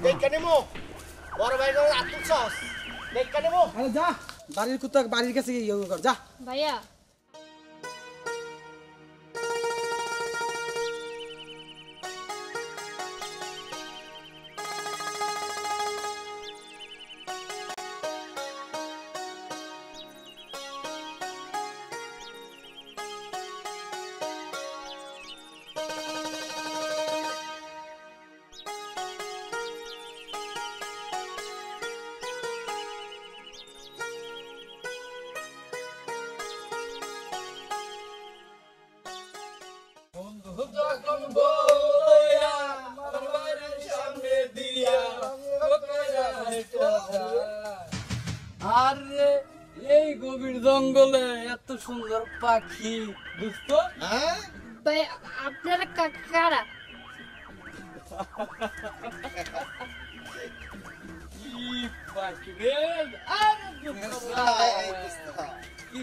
দেখে নেবো বড় ভাই আতুল সস দেখে নেবো। আরে যা বাড়ির কুত্তা বাড়ির কাছে গিয়ে কর যা ভাইয়া। আরে এই গভীর জঙ্গলে এত সুন্দর পাখি দোস্ত। ভাই আপনারা কারা? কি পাখি রে? আরে দোস্ত কি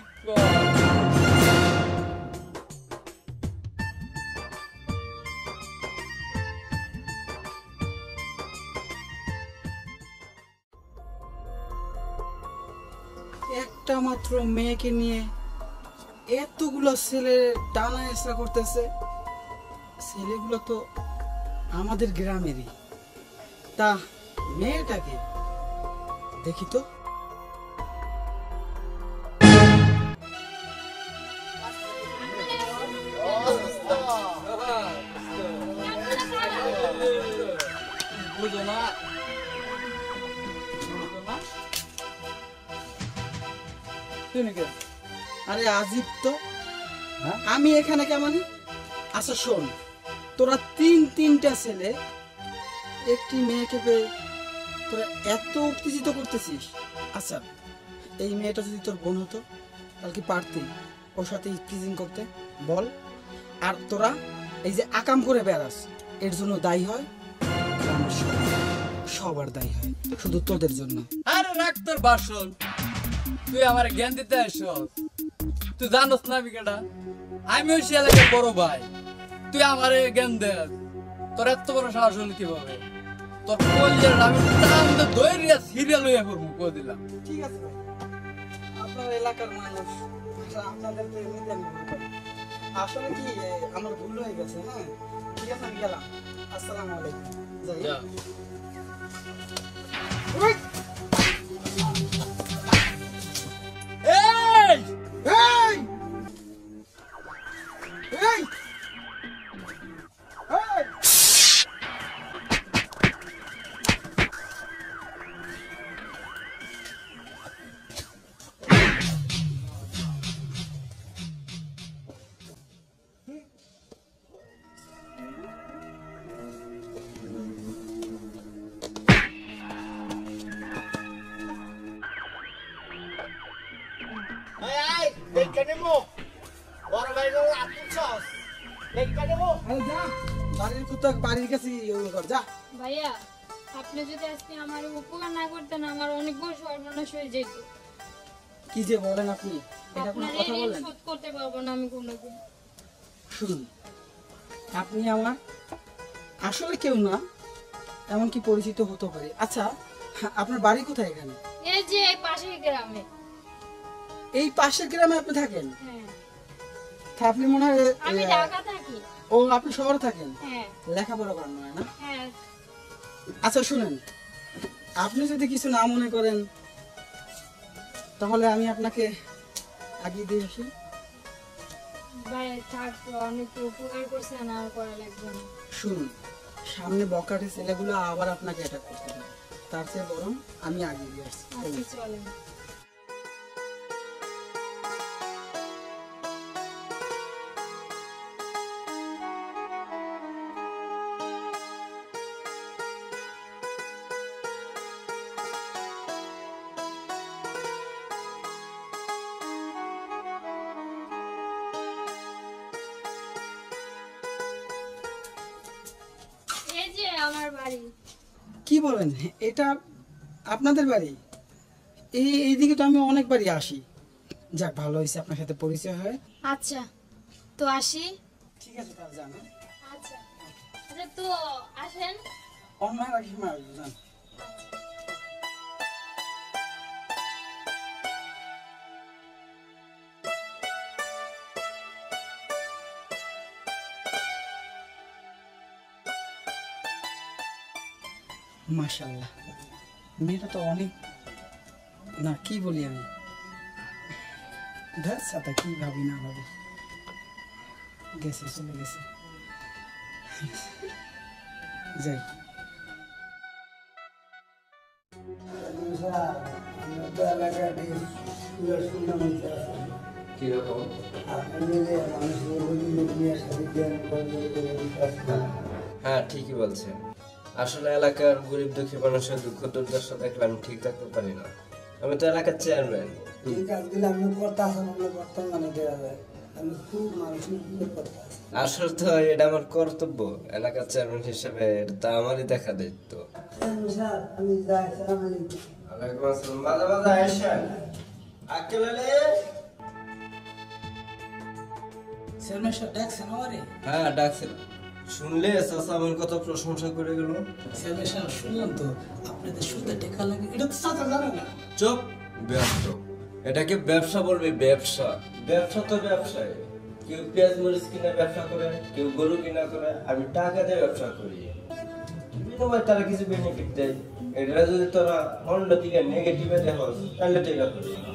একটা মাত্র মেয়েকে নিয়ে এতগুলো ছেলে টানা এসা করতেছে। ছেলেগুলো তো আমাদের গ্রামেরই, তা মেয়েটাকে দেখি তো। বুঝো না আরে আজিব তো, আমি এখানে কেমন? আচ্ছা শোন, তোরা তিনটা ছেলে একটি মেয়েকে পেয়ে তোরা এত উত্তেজিত করতেছিস। আচ্ছা এই মেয়েটা যদি তোর বোন হতো তাহলে কি পারতি ওর সাথে টিজিং করতে বল? আর তোরা এই যে আকাম করে বেড়াস, এর জন্য দায়ী হয় সবার দায়ী হয়, শুধু তোদের জন্য। আরে রাখ তোর বাসন, তুই আমার জ্ঞান দিতে আসছ। তুই জানোস না আমি কেটা? আমি ওই এলাকার বড় ভাই, তুই আমার জ্ঞান দে। তোর এত বড় সাহস হল কিভাবে? তোর কলজের আমি টান ধরে সিরিয়াল হইয়া করবো কই দিলাম। ঠিক আছে ভাই, আপনার এলাকার মানুষ, আপনাদেরকে এমনিতে আমি ভুল করি। আসলে কি আমার ভুল হয়ে গেছে। হ্যাঁ ঠিক আছে, আমি গেলাম। আসসালামু আলাইকুম। যা। এই এই এই এই দেখে নেবো বড় ভাই আতুল সস দেখে নেবো। আরে যা বাড়ির কুত্তা বাড়ির কাছে গিয়ে কর যা। ভাইয়া আপনি যদি আজকে আমার উপকার না করতেন আমার অনেক বড় সর্বনাশ হয়ে যেত। কি যে বলেন আপনি, এটা কোনো আপনার কথা এই ঋণ বলেন? শোধ করতে পারবো না আমি কোনোদিন। শুনুন, আপনি আমার আসলে কেউ না, এমনকি পরিচিত হতে পারে। আচ্ছা আপনার বাড়ি কোথায় এখানে? এই যে এই পাশের গ্রামে। এই পাশের গ্রামে আপনি থাকেন? হ্যাঁ তা আপনি মনে হয় আমি ঢাকা থাকি। ও আপনি শহরে থাকেন? হ্যাঁ লেখাপড়া করেন না? হ্যাঁ। আচ্ছা শুনেন, আপনি যদি কিছু না মনে করেন তাহলে আমি আপনাকে আগিয়ে দিয়ে আসি। ভাই থাক, অনেক উপকার করছেন, আর করা লাগবে না। শুনুন, সামনে বকাটে ছেলেগুলো আবার আপনাকে অ্যাটাক করতে পারে, তার চেয়ে বরং আমি আগিয়ে দিয়ে আসছি। আচ্ছা চলেন। এই যে আমার বাড়ি। কি বলেন, এটা আপনাদের বাড়ি? এইদিকে তো আমি অনেকবারই আসি, যাক ভালো হয়েছে আপনার সাথে পরিচয় হয়। আচ্ছা তো আসি। ঠিক আছে তাহলে জানো আচ্ছা আচ্ছা তো আসেন। অন্য এক সময় আসবো জান। মাশাআল্লাহ মেয়েটা তো অনেক, না কি বলি আমি, ধর সাথে কি ভাবি না ভাবি, গেছে চলে গেছে, যাই। হ্যাঁ ঠিকই বলছেন। আসলে এলাকার গরিব দুঃখী মানুষের দুঃখ দুর্দশা দেখলে আমি ঠিক থাকতে পারি না। আমি তো এলাকার চেয়ারম্যান। আসলে তো এটা আমার কর্তব্য এলাকার চেয়ারম্যান হিসেবে, এটা তো আমারই দেখা দায়িত্ব। ওয়ালাইকুম আসসালাম। মাঝে মাঝে আয়েশান আক্কেল আলী। চেয়ারম্যান সাহেব ডাকছেন আমারে? হ্যাঁ ডাকছেন। শুনলে চাচা আমার কত প্রশংসা করে গেল। চেয়ারম্যান সাহেব শুনলাম তো আপনাদের সুদে টাকা লাগে, এটা তো চাচা জানে না। চুপ ব্যস্ত, এটাকে ব্যবসা বলবি? ব্যবসা ব্যবসা তো ব্যবসায়, কেউ পেঁয়াজ মরিচ কিনে ব্যবসা করে, কেউ গরু কিনা করে, আমি টাকা দিয়ে ব্যবসা করি। বিনিময়ে তারা কিছু বেনিফিট দেয়, এটা যদি তোরা অন্য দিকে নেগেটিভে দেখো তাহলে তো এটা করবি না।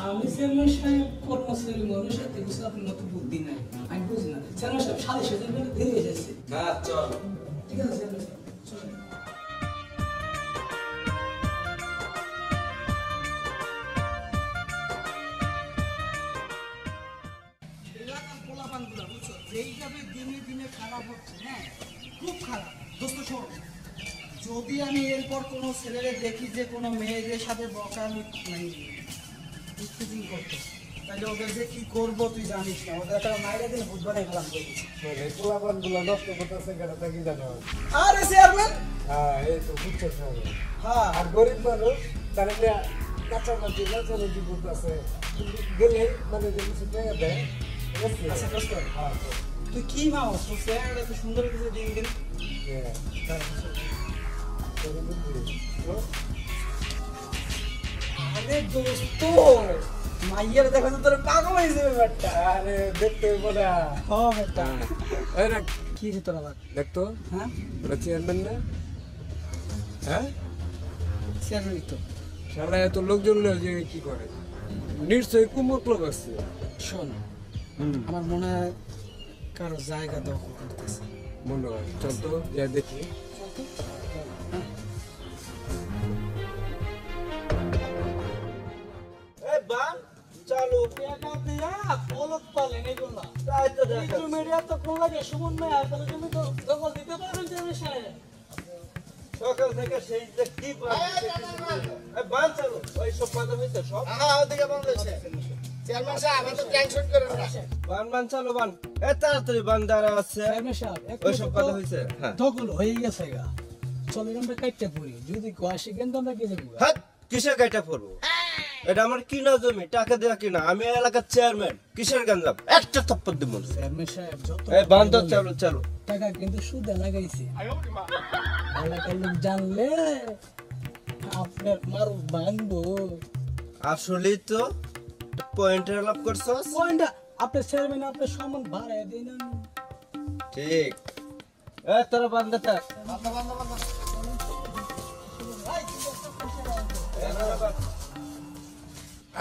আমি চেয়ারম্যান সাহেব কর্মচারী মানুষ, এত কিছু আপনার মতো বুদ্ধি নাই, আমি বুঝি না। চেয়ারম্যান সাহেব সাড়ে সাথে দেরি হয়ে যাচ্ছে। হ্যাঁ চল। ঠিক আছে চেয়ারম্যান সাহেব চলেন। এলাকার পোলাপানগুলো বুঝছো যেইভাবে দিনে দিনে খারাপ হচ্ছে, হ্যাঁ খুব খারাপ। দোস্ত শোন, যদি আমি এরপর কোনো ছেলেরে দেখি যে কোনো মেয়েদের সাথে বকামি মানে ইত্তেজিং করতো, তাহলে ওদের যে কি করবো তুই জানিস না। ওদের একটা মাইরা দিলে বুধবারে খেলাম করবি। পোলাপানগুলো নষ্ট করতেছে কেন তা কি জানো? আরে চেয়ারম্যান, হ্যাঁ এই তো বুঝছো সব। হ্যাঁ আর গরিব মানুষ তারা কাঁচামাটি করতেছে, কিন্তু গেলে মানে যে কিছু টাকা দেয়। আচ্ছা দোস্ত, তুই কি মাও তোর চেহারাটা এত সুন্দর কিছু দিন দিন। আরে দোস্ত মাইয়ার দেখো তো তোর পাগল হয়ে যাবে ব্যাটটা। আরে দেখতে বলা হ্যাঁ ব্যাটটা কি কি হচ্ছে তোর আবার? দেখতো হ্যাঁ ওরা চেয়ারম্যান না? হ্যাঁ চেয়ারম্যান তো সারা এত লোকজন যে কি করে, নিশ্চয়ই কুমতলব আছে। শোন, আমার মনে হয় কারো জায়গা দখল করতেছে। মনে হয় চল তো যা দেখি। এই বান চালু। পলক পালেন এগুলো তাই তো দেখা মিডিয়া তো কোন লাগে সুমন ভাই আসলে তুমি তো দখল দিতে পারবেন চেয়ারম্যান সাহেব। সকাল থেকে সেই যে কি বান চালু, ওই সব বাধা হয়েছে সব। হ্যাঁ ওদিকে বন্ধ হয়েছে। চেয়ারম্যান সাহেব আমি তো টেনশন করেন না। বান বান চালু বান, এ তাড়াতাড়ি বান দ্বারা আছে। চেয়ারম্যান সাহেব ওই সব বাধা হয়েছে। হ্যাঁ দখল হয়ে গেছে গা, চলে আমরা কাটতে পড়ি, যদি কোয়াশি কেন তো আমরা কিনে দেবো। হ্যাঁ কিসের গাইটা পড়বো? এটা আমার কিনা জমি, টাকা দেওয়া কিনা। আমি এলাকার চেয়ারম্যান, কিসের গঞ্জাম? একটা থপ্পড় দিব। চেয়ারম্যান সাহেব যত এই বান তো চালু চালু। টাকা কিন্তু সুদে লাগাইছি, এলাকার লোক জানলে আপনার মারু ভাঙবো। আসলেই তো পয়েন্টের লাভ করছস। পয়েন্টটা আপনার চেয়ারম্যান আপনার সম্মান বাড়ায় দিন। ঠিক। এ তোরা বান্ধে থাক।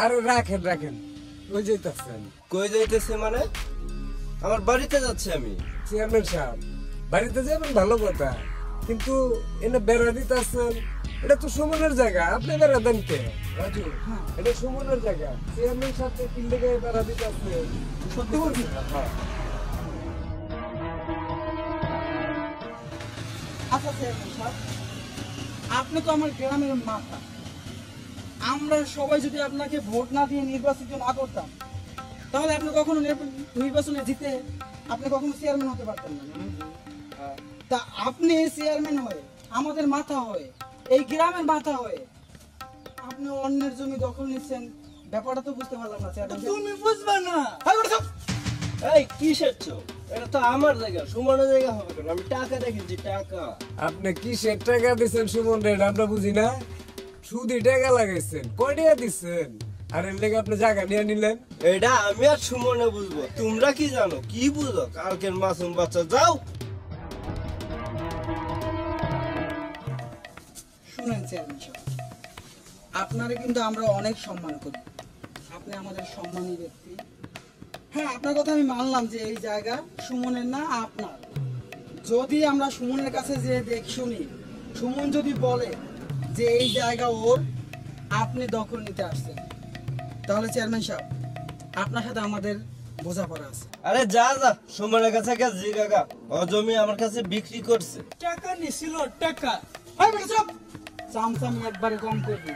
আরে রাখেন রাখেন, ওই যেতেছেন। কই যাইতেছে মানে? আমার বাড়িতে যাচ্ছি আমি। চেয়ারম্যান সাহেব বাড়িতে যাবেন ভালো কথা, কিন্তু এনে বেড়া দিতেছেন, এটা তো সুমনের জায়গা, আপনি বেড়া দেন কে? রাজু এটা সুমনের জায়গা, চেয়ারম্যান সাহেব কি লেগে বেড়া দিতেছে? সত্যি বলছি। আচ্ছা চেয়ারম্যান সাহেব, আপনি তো আমার গ্রামের মাথা, আমরা সবাই যদি আপনাকে ভোট না দিয়ে নির্বাচিত না করতাম, তাহলে আপনি কখনো নির্বাচনে জিতে আপনি কখনো চেয়ারম্যান হতে পারতেন না। তা আপনি চেয়ারম্যান হয়ে, আমাদের মাথা হয়ে, এই গ্রামের মাথা হয়ে, আপনি অন্যের জমি দখল নিচ্ছেন, ব্যাপারটা তো বুঝতে পারলাম না চেয়ারম্যান সাহেব। তুমি বুঝবে না। এই বেটা চুপ। এই কিসের চোখ? এটা তো আমার জায়গা, সুমনের জায়গা হবে কেন? আমি টাকা রেখেছি, টাকা। আপনি কিসের টাকা দিচ্ছেন সুমন রে আমরা বুঝি না। সুদি টাকা লাগাইছেন, কয় টাকা দিচ্ছেন? আর এর লেগে আপনি জায়গা নিয়ে নিলেন। এটা আমি আর সুমনে বুঝবো, তোমরা কি জানো? কি বুঝো? কালকের মাসুম বাচ্চা, যাও। শুনেন চেয়ারম্যান সাহেব, আপনারে কিন্তু আমরা অনেক সম্মান করি, আপনি আমাদের সম্মানী ব্যক্তি। হ্যাঁ, আপনার কথা আমি মানলাম যে এই জায়গা সুমনের না আপনার। যদি আমরা সুমনের কাছে যে দেখ শুনি, সুমন যদি বলে যে এই জায়গা ওর, আপনি দখল নিতে আসছেন, তাহলে চেয়ারম্যান সাহেব আপনার সাথে আমাদের বোঝাপড়া আছে। আরে যা যা, সুমনের কাছে গেছে জিগাগা, ও জমি আমার কাছে বিক্রি করছে। টাকা নিছিল, টাকা। এই বেটা চুপ। চামচামি একবারে কম করবি।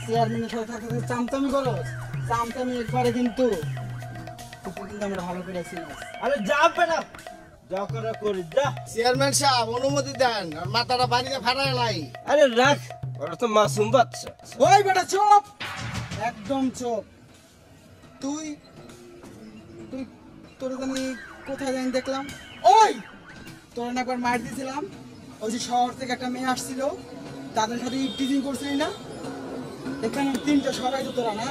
চেয়ারম্যানের সাথে থাকতে চামচামি করো, চামচামি একবারে কিন্তু তোকে কিন্তু আমরা ভালো করে চিনি। আরে যা বেটা, যা করে করি, যা। চেয়ারম্যান সাহেব অনুমতি দেন, আর মাথাটা বাড়িতে ফাটায় লাই। আরে রাখ, ওরা তো মাসুম বাচ্চা। ওই বেটা চুপ, একদম চুপ। তুই তুই তোর আমি কোথায় জানি দেখলাম, ওই তোর না একবার মার দিয়েছিলাম, ওই যে শহর থেকে একটা মেয়ে আসছিল, তাদের সাথে টিচিং করছিলি না? এখানে তিনটা সবাই তো তোরা না,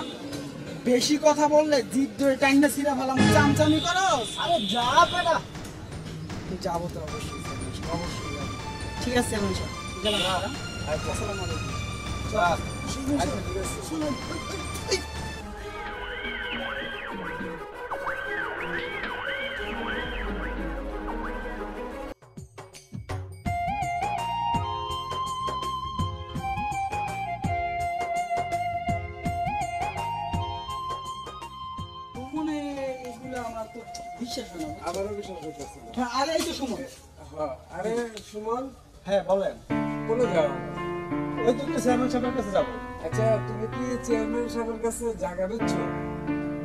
বেশি কথা বললে জিদ ধরে টাইমটা ছিঁড়া ফেলাম, চামচামি করস। আরে যা বেটা। তুই যাবো তো অবশ্যই, অবশ্যই যাবো। ঠিক আছে আমি সব গেলাম। আসসালামু আলাইকুম। যা। শুনুন, মনে এগুলো আমার তো বিশ্বাস হয় না। আমারও বিশ্বাস হইতেছে না। হ্যাঁ, আরে এই তো সময়। হ্যাঁ, আরে সুমন, হ্যাঁ বলেন। কোনে যাও? ওই তো একটু চেয়ারম্যান সাহেবের কাছে যাবো। আচ্ছা, তুমি কি চেয়ারম্যান সাহেবের কাছে জায়গা দিচ্ছ?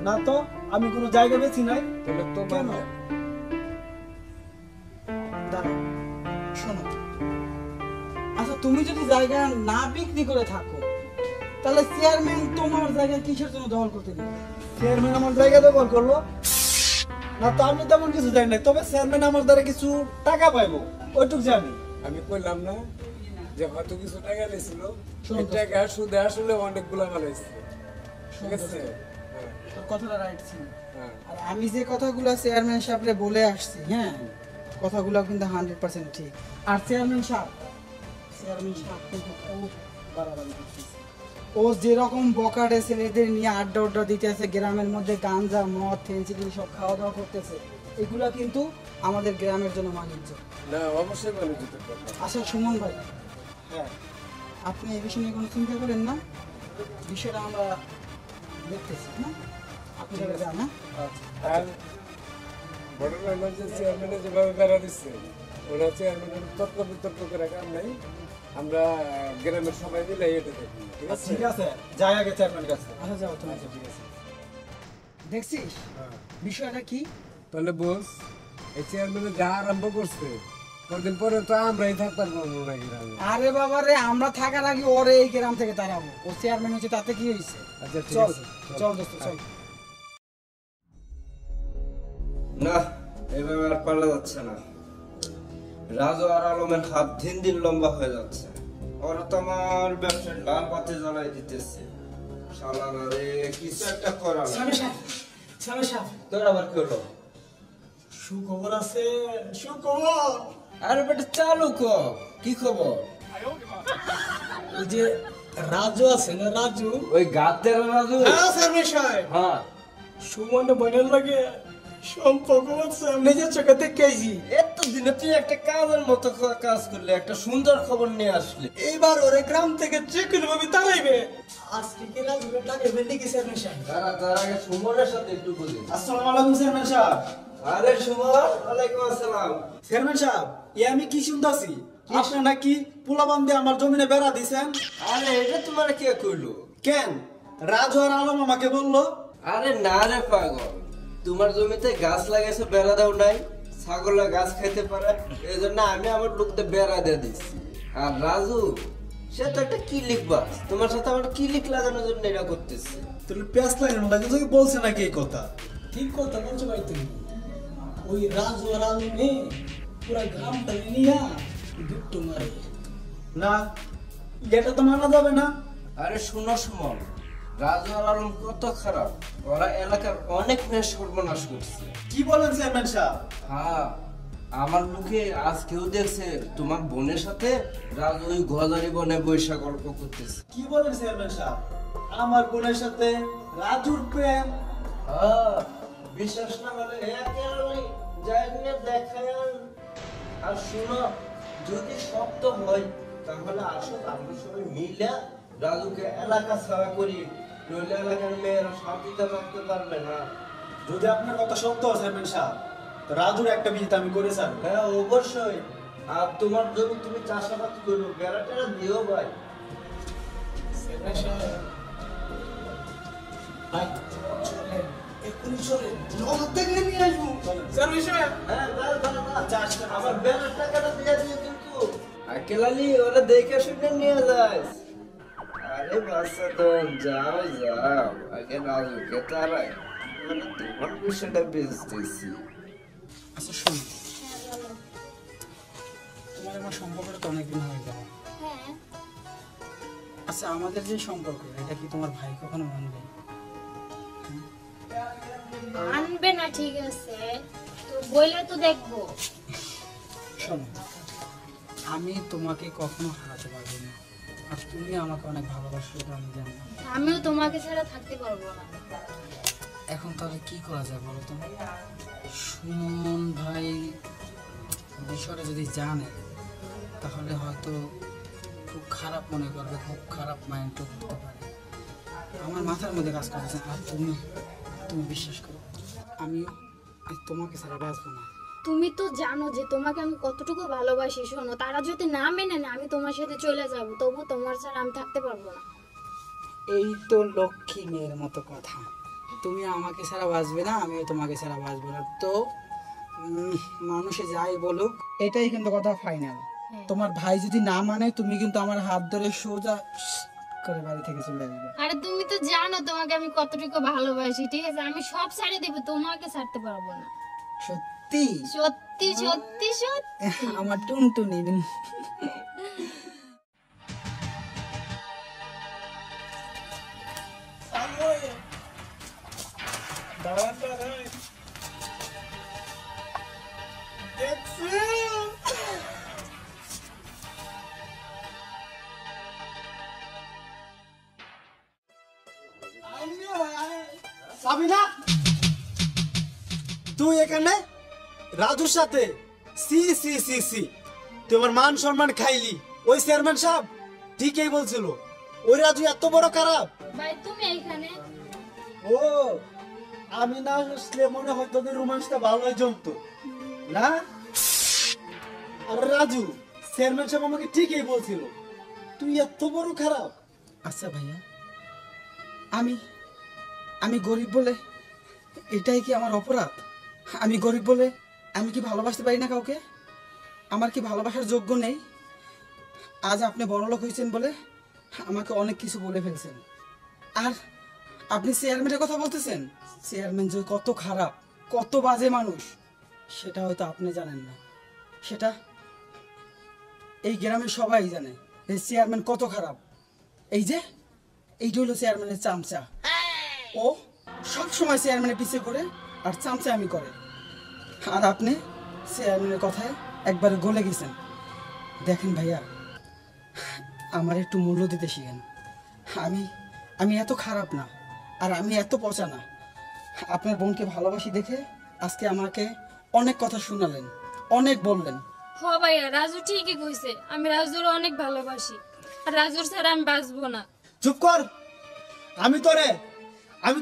না তো, আমি কোনো জায়গা বেছি নাই। তাহলে তো কেন? দাঁড়াও, শোনো। আচ্ছা, তুমি যদি জায়গা না বিক্রি করে থাকো, তাহলে চেয়ারম্যান তোমার জায়গা কিসের জন্য দখল করতে দিবে? চেয়ারম্যান আমার জায়গা দখল করলো না তো, আমি তেমন কিছু জানি না। তবে চেয়ারম্যান আমার দ্বারা কিছু টাকা পাইবো, ওইটুক জানি। আমি কইলাম না যে হয়তো কিছু টাকা নিয়েছিল, শোনো এই তো। টাকা সুদে আসলে অনেকগুলা বানাইছে। ঠিক আছে? হ্যাঁ, তোর কথাটা রাইট ছিল। হ্যাঁ। আর আমি যে কথাগুলো চেয়ারম্যান সাহেবরে বলে আসছি, হ্যাঁ, কথাগুলো কিন্তু 100% ঠিক। আর চেয়ারম্যান সাহেব কিন্তু খুব বাড়াবাড়ি করতেছে। ও যেরকম বকাটে ছেলেদের নিয়ে আড্ডা উড্ডা দিতেছে, গ্রামের মধ্যে গাঞ্জা মদ ফেন্সিডিল সব খাওয়া দাওয়া করতেছে, এগুলা কিন্তু আমাদের গ্রামের জন্য মানিজ্য। না, অবশ্যই মানুষ যেতে পারবে। আচ্ছা সুমন ভাই, হ্যাঁ, আপনি এই বিষয় নিয়ে কোনো চিন্তা করেন না, বিষয়টা আমরা দেখতেছি। হ্যাঁ, আপনি যারা যান। হ্যাঁ, আর বড় হলো যে চেয়ারম্যানে যেভাবে বেড়া দিচ্ছে, ওরা চেয়ারম্যানের তর্ক বিতর্ক করে কাম নাই। আমরা গ্রামের সবাই মিলে এটা দেখি। ঠিক আছে? ঠিক আছে, যাই আগে চেয়ারম্যানের কাছে। আচ্ছা যাও তুমি। ঠিক আছে, দেখছিস বিষয়টা কি? তাহলে বস, এই চেয়ারম্যানে যা আরম্ভ করছে, কদিন পরে তো আমরাই থাকতাম না গ্রামে। আরে বাবা রে, আমরা থাকার আগে ওরে এই গ্রাম থেকে তাড়াবো। ও চেয়ারম্যান হচ্ছে, তাতে কি হয়েছে? আচ্ছা, ঠিক চল আছে। চল দোস্ত চল। না, এভাবে আর পালা যাচ্ছে না। রাজু আর আলমের হাত দিন দিন লম্বা হয়ে যাচ্ছে। ওরা তো আমার ব্যবসার লাল পাতে জ্বালাই দিতেছে। শালারা রে, কিছু একটা করা তোর আবার কি হলো? সুখবর আছে, সুখবর। আরে বেটা চালু কর, কি খবর? ওই যে রাজু আছে না, রাজু, ওই গাতের রাজু? হ্যাঁ, সুমন বোনের লাগে সম্পর্ক আছে, নিজের চোখে দেখেছি। এত দিনে তুই একটা কাজের মতো কাজ করলে, একটা সুন্দর খবর নিয়ে আসলি। এইবার ওরে গ্রাম থেকে যে কোনো ভাবে তাড়াইবে। আজকে কি রাজুকে টাকা বেঁধে গেছে চেয়ারম্যান সাহেব। তার আগে সুমনের সাথে একটু বলি। আসসালামু আলাইকুম চেয়ারম্যান সাহেব। আরে সুমন, ওয়ালাইকুম আসসালাম। চেয়ারম্যান সাহেব, আমি কি শুনতাছি আপনি নাকি পোলাবান দিয়ে আমার জমিনে বেড়া দিছেন? আরে এটা তোমার কে কইলো? কেন? রাজু আর আলম আমাকে বললো। আরে না রে পাগল, তোমার জমিতে গাছ লাগাইছো, বেড়া দাও নাই, ছাগলরা গাছ খাইতে পারে, এই জন্য আমি আমার লোকদের বেড়া দিয়ে দিচ্ছি। আর রাজু সে তো একটা কি লিখবা, তোমার সাথে আমার কি লিখ লাগানোর জন্য এটা করতেছে। তাহলে পেঁয়াজ লাগানো লাগে, তোকে বলছে নাকি এই কথা? ঠিক কথা বলছো ভাই তুমি। ওই রাজু আর আলু মেয়ে পুরা গ্রামটা নিয়ে দুটো মারে। না, এটা তো মানা যাবে না। আরে শোনো সুমন, রাজু আর আলম কত খারাপ, ওরা এলাকার অনেক মেয়ে সর্বনাশ করছে। কি বলেন চেয়ারম্যান সাহেব? হ্যাঁ, আমার মুখে আজ কেউ দেখছে তোমার বোনের সাথে রাজু ওই গজারি বনে বৈশা গল্প করতেছে। কি বলেন চেয়ারম্যান সাহেব? আমার বোনের সাথে রাজুর প্রেম? হ্যাঁ, বিশ্বাস না হলে একেবারে যাই না দেখায়। আর শোনো, যদি সত্য হয় তাহলে আসো আমরা সবাই মিলে রাজুকে এলাকা ছাড়া করি, নইলে এলাকার মেয়েরা শান্তিতে থাকতে পারবে না। যদি আপনার কথা সত্য হয় চেয়ারম্যান সাহেব, তো রাজুর একটা বিয়ে তো আমি করে ছাড়বো। হ্যাঁ অবশ্যই। আর তোমার জমি তুমি চাষাবাদ করো, বেড়াটেরা দিও ভাই। ভাই চলেন, এক্ষুনি চলেন, নগদ থেকে নিয়ে আসবো। হ্যাঁ, আমার বেড়ার টাকাটা দিয়ে দিও কিন্তু। আকেলালি ওরা দেখে শুনে নিয়ে যাস। আরে বাচ্চা তো যাও যাও, আগে রাজুকে তারাই মানে তোমার বিষয়টা বেচতেছি। আচ্ছা শোন, হ্যাঁ বলো। তোমার আমার সম্পর্কটা তো অনেকদিন হয়ে গেল। হ্যাঁ আচ্ছা আমাদের যে সম্পর্ক, এটা কি তোমার ভাই কখনো মানবে? আনবে না, ঠিক আছে, তো বইলে তো দেখবো। শোনো, আমি তোমাকে কখনো হারাতে পারবো না, আর তুমি আমাকে অনেক ভালোবাসো, এটা আমি জানি। আমিও তোমাকে ছাড়া থাকতে পারবো না। এখন তাহলে কি করা যায় বলো তো? সুমন ভাই বিষয়টা যদি জানে তাহলে হয়তো খুব খারাপ মনে করবে, খুব খারাপ মাইন্ডও করতে পারে। আমার মাথার মধ্যে কাজ করছে। আর তুমি তুমি বিশ্বাস করো, আমিও তোমাকে ছাড়া বাঁচবো না। তুমি তো জানো যে তোমাকে আমি কতটুকু ভালোবাসি। শোনো, তারা যদি না মেনে নেয় আমি তোমার সাথে চলে যাব, তবু তোমার ছাড়া আমি থাকতে পারবো না। এই তো লক্ষ্মী মেয়ের মতো কথা। তুমি আমাকে ছাড়া বাঁচবে না, আমিও তোমাকে ছাড়া বাঁচবো না। তো মানুষে যাই বলুক, এটাই কিন্তু কথা ফাইনাল। তোমার ভাই যদি না মানে, তুমি কিন্তু আমার হাত ধরে সোজা করে বাড়ি থেকে চলে যাবে। আরে তুমি তো জানো তোমাকে আমি কতটুকু ভালোবাসি, ঠিক আছে? আমি সব ছাড়ে দেবো, তোমাকে ছাড়তে পারবো না। সত্যি? সত্যি সত্যি সত্যি। আমার টুনটুনি। সাবিনা, তুই এখানে রাজুর সাথে? সি সি সি সি, তুই আমার মান সম্মান খাইলি। ওই চেয়ারম্যান সাহেব ঠিকই বলছিল, ওই রাজু এত বড় খারাপ। ভাই তুমি এইখানে? ও, আমি না আসলে মনে হয় তোদের রোমান্সটা ভালোই জমতো না। আর রাজু, চেয়ারম্যান সাহেব আমাকে ঠিকই বলছিল তুই এত বড় খারাপ। আচ্ছা ভাইয়া, আমি আমি গরিব বলে এটাই কি আমার অপরাধ? আমি গরিব বলে আমি কি ভালোবাসতে পারি না কাউকে? আমার কি ভালোবাসার যোগ্য নেই? আজ আপনি বড়লোক হয়েছেন বলে আমাকে অনেক কিছু বলে ফেলছেন। আর আপনি চেয়ারম্যানের কথা বলতেছেন। চেয়ারম্যান যে কত খারাপ, কত বাজে মানুষ, সেটা হয়তো আপনি জানেন না। সেটা এই গ্রামের সবাই জানে যে চেয়ারম্যান কত খারাপ। এইটা হলো চেয়ারম্যানের চামচা। ও সব সময় চেয়ারম্যানের পিছিয়ে করে আর চামচামি করে। আর আপনি চেয়ারম্যানের কথায় একবারে গলে গেছেন। দেখেন ভাইয়া, আমার একটু মূল্য দিতে শিখেন। আমি এত খারাপ না, আর আমি এত পচা না। আপনার বোনকে ভালোবাসি দেখে আজকে আমাকে অনেক কথা শোনালেন, অনেক বললেন। হ ভাইয়া, রাজু ঠিকই কইছে, আমি রাজুর অনেক ভালোবাসি, আর রাজুর ছাড়া আমি বাঁচবো না। চুপ কর। আমি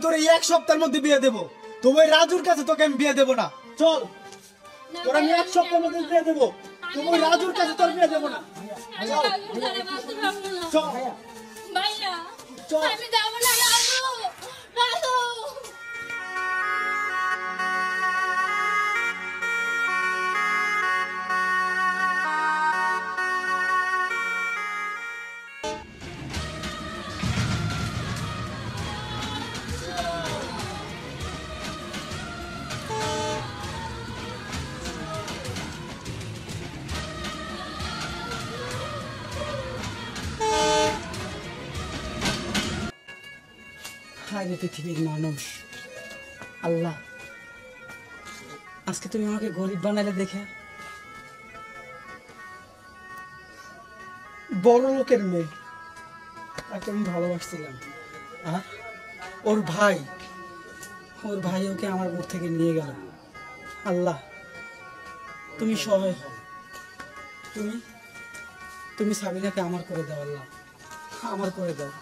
তোরে এক সপ্তাহের মধ্যে বিয়ে দেবো। তো ওই রাজুর কাছে তোকে আমি বিয়ে দেবো না। চল, না তোর আমি ভাইয়া, এক সপ্তাহের মধ্যে বিয়ে দেবো। তো ওই রাজুর কাছে তোর বিয়ে দেবো না। আমি রাজুর ছাড়া বাঁচতে পারবো না। চল ভাইয়া, চল। আমি যাবো না। রাজু, রাজু। হায় রে পৃথিবীর মানুষ, আল্লাহ আজকে তুমি আমাকে গরিব বানাইলে দেখে। বড় লোকের মেয়ে, তাকে আমি ভালোবাসছিলাম, আর ওর ভাই ওকে আমার বুক থেকে নিয়ে গেল। আল্লাহ তুমি সহায় হও, তুমি সাবিনাকে আমার করে দাও, আল্লাহ আমার করে দাও।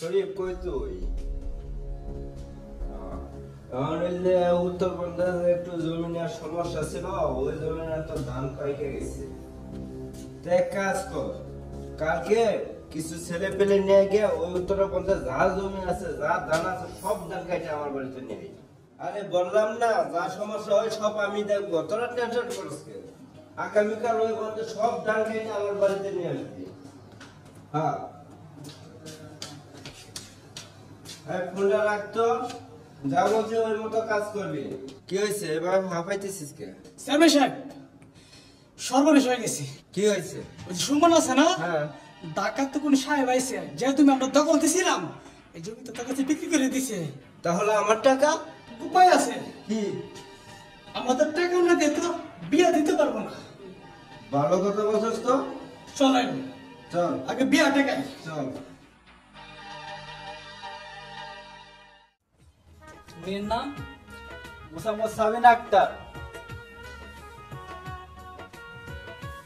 শরীফ কই তুই? আমার উত্তরবঙ্গে একটু জমিনের সমস্যা ছিল, ওই জমিনে তো ধান পাইকে গেছে। এক কাজ কর, কালকে কিছু ছেলে পেলে নিয়ে গিয়ে ওই উত্তরবঙ্গে যা জমি আছে, যা ধান আছে, সব ধান কাটে আমার বাড়িতে নিয়ে। আরে বললাম না, যা সমস্যা হয় সব আমি দেখবো, তোরা টেনশন করিস কেন? আগামীকাল ওই বন্ধে সব ধান কেটে আমার বাড়িতে নিয়ে আসবি। হ্যাঁ, ফোনটা রাখতো, যা বলছে ওই মতো কাজ করবি। কি হয়েছে এবার হাঁপাইতেছিস কে? চেয়ারম্যান সাহেব, সর্বনাশ হয়ে গেছে। কি হয়েছে? ওই যে সুমন আছে না, হ্যাঁ, ডাকাত তো কোন সাহেব আইছে, যে তুমি আমরা দখল দিছিলাম, এই জমি তো তার কাছে বিক্রি করে দিছে। তাহলে আমার টাকা? উপায় আছে, কি? আমাদের টাকা না দিয়ে তো বিয়া দিতে পারবো না। ভালো কথা বলছিস তো, চলেন চল আগে বিয়া টাকাই। চল। মেয়ের নাম মোসাম্মদ সাবিনা আক্তার।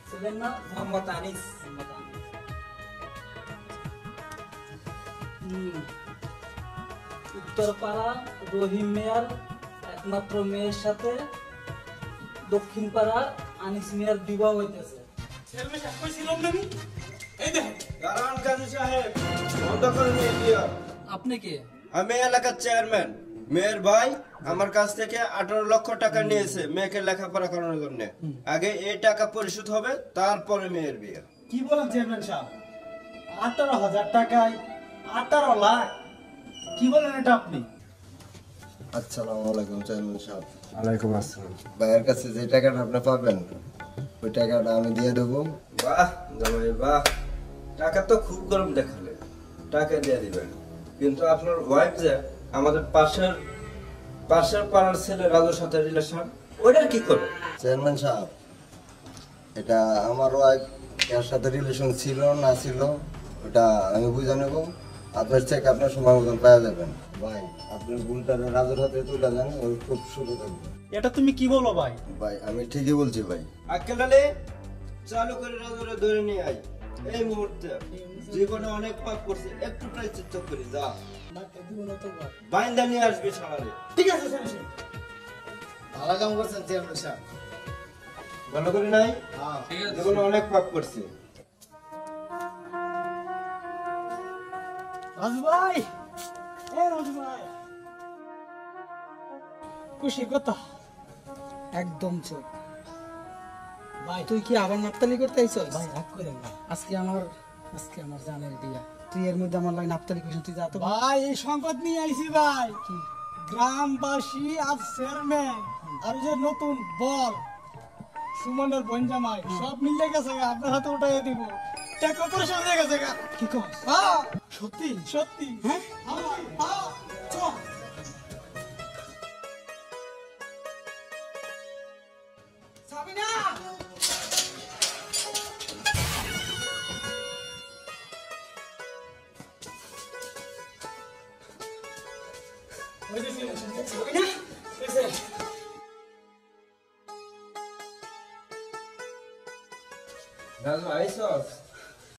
ছেলের নাম মোহাম্মদ আনিস। উত্তরপাড়া রহিম মিয়ার একমাত্র মেয়ের সাথে দক্ষিণ পাড়ার আনিস মিয়ার বিবাহ হইতেছে। দাঁড়ান কাজী সাহেব, বন্ধ করে নিয়ে দিও। আপনি কে? আমি এলাকার চেয়ারম্যান। মেয়ের ভাই আমার কাছ থেকে 18 লক্ষ টাকা নিয়েছে মেয়েকে লেখাপড়া করানোর জন্য। আগে এই টাকা পরিশোধ হবে, তারপরে মেয়ের বিয়ে। কি বলেন চেয়ারম্যান সাহেব? 18,000 টাকায় 18 লাখ? কি বলেন এটা আপনি? আসসালামু আলাইকুম চেয়ারম্যান সাহেব। ওয়ালাইকুম আসসালাম। ভাইয়ের কাছে যে টাকাটা আপনি পাবেন, ওই টাকাটা আমি দিয়ে দেবো। বাহ জামাই বাহ, টাকা তো খুব গরম দেখালে, টাকা দিয়ে দিবেন। কিন্তু আপনার ওয়াইফ যে আমাদের পাশের পাড়ার ছেলে রাজুর সাথে রিলেশন, ওটা কি করে? চেয়ারম্যান সাহেব, এটা আমার ওয়াইফ এর সাথে রিলেশন ছিল না ছিল ওটা আমি বুঝে নেব। আপনার চেক আপনার সময় মতন পাওয়া যাবেন। ভাই আপনার ভুলটা রাজুর হাতে তুলে দেন, ওই খুব সুখে থাকবে। এটা তুমি কি বলো ভাই? ভাই আমি ঠিকই বলছি ভাই। আজকাল চালু করে রাজুরে ধরে নিয়ে আই এই মুহূর্তে। জীবনে অনেক পাপ করছে, একটু প্রায়শ্চিত্ত করি। যা বাইন্দা নিয়ে আসবি সকালে। ঠিক আছে চেয়ারম্যান সাহেব। ভালো কাম করছেন চেয়ারম্যান সাহেব। ভালো করে নাই? ঠিক আছে। জীবনে অনেক পাপ করছে। রাজু ভাই, রাজু ভাই, খুশি কথা একদম চোখ। ভাই তুই কি আবার নাপতালি করতে আইছস? ভাই রাগ করেন না, আজকে আমার জানের বিয়া, তুই এর মধ্যে আমার লাগে নাপতালি করিস? তুই যা তো ভাই। এই সংবাদ নিয়ে আইছি ভাই, গ্রামবাসী আর চেয়ারম্যান আর যে নতুন বল সুমনের বোন জামাই সব মিলে গেছে, আপনার হাতে উঠাই দিব। টাকা পয়সা হয়ে গেছে। কি কস? হ্যাঁ সত্যি সত্যি। হ্যাঁ চল। সাবিনা, রাজু আইসস?